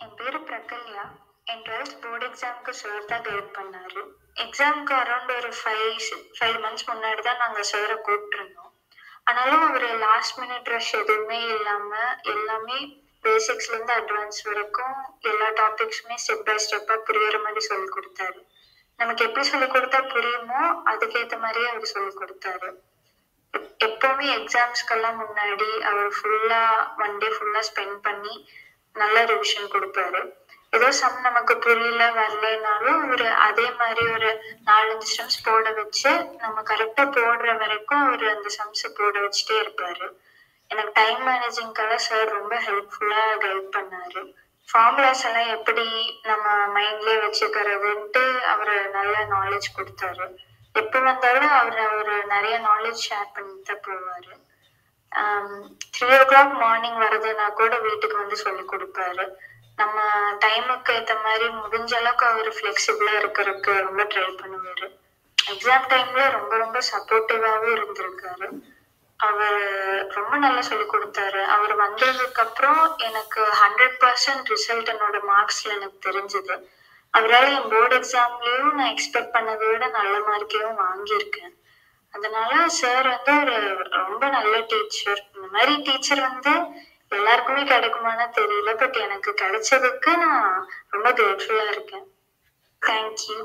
என் பேரு பிரகல்யா. என் 12th board எக்ஸாமுக்கு sir தான் கைட் பண்ணாரு. எக்ஸாமுக்கு அரௌண்ட் ஒரு 5 months முன்னாடி தான் நாங்கள் சாரை கூப்பிட்டுருந்தோம். ஆனாலும் அவர் லாஸ்ட் மினிட் ரஷ் எதுவுமே இல்லாமல் எல்லாமே பேசிக்ஸ்லேருந்து அட்வான்ஸ் வரைக்கும் எல்லா டாபிக்ஸுமே ஸ்டெப் பை ஸ்டெப்பாக புரியுற மாதிரி சொல்லி கொடுத்தாரு. நமக்கு எப்படி சொல்லி கொடுத்தா புரியுமோ அதுக்கேற்ற மாதிரியே அவர் சொல்லி கொடுத்தாரு. எப்பவுமே எக்ஸாம்ஸ்க்கெல்லாம் முன்னாடி அவர் ஒன் டே ஃபுல்லாக ஸ்பெண்ட் பண்ணி நல்ல ரிவிஷன் கொடுப்பாரு. ஏதோ சம் நமக்கு புரியல வரலைனாலும் அதே மாதிரி ஒரு 4-5 சம்ஸ் போட வச்சு நம்ம கரெக்டா போடுற வரைக்கும் அந்த சம்ஸை போட வச்சுட்டே இருப்பாரு. எனக்கு டைம் மேனேஜிங்காக சார் ரொம்ப ஹெல்ப்ஃபுல்லா கைட் பண்ணாரு. ஃபார்முலாஸ் எல்லாம் எப்படி நம்ம மைண்ட்லயே வச்சுக்கிறதுன்ட்டு அவர் நல்ல நாலேஜ் கொடுத்தாரு. எப்போ வந்தாலும் அவர் நிறைய நாலேஜ் ஷேர் பண்ணிட்டு தான் போவாரு. 3 o'clock மார்னிங் வரதுன்னா கூட வீட்டுக்கு வந்து சொல்லி கொடுப்பாரு. நம்ம டைமுக்கு ஏற்ற மாதிரி முடிஞ்ச அளவுக்கு அவர் ஃப்ளெக்சிபிளா இருக்கிறதுக்கு ரொம்ப ட்ரை பண்ணுவாரு. எக்ஸாம் டைம்ல ரொம்ப ரொம்ப சப்போர்ட்டிவாகவும் இருந்திருக்காரு. அவர் ரொம்ப நல்லா சொல்லி கொடுத்தாரு. அவர் வந்ததுக்கு அப்புறம் எனக்கு 100% ரிசல்ட் என்னோட மார்க்ஸ்ல எனக்கு தெரிஞ்சது. அவரால் என் போர்டு எக்ஸாம்லயும் நான் எக்ஸ்பெக்ட் பண்ணதை விட நல்ல மார்க்கையும் வாங்கியிருக்கேன். அதனால சார் ஒரு ரொம்ப நல்ல டீச்சர். இந்த மாதிரி டீச்சர் எல்லாருக்குமே கிடைக்குமான்னு தெரியல. பட் எனக்கு கிடைச்சதுக்கு நான் ரொம்ப கிரேட்ஃபுல்லா இருக்கேன். தேங்க்யூ.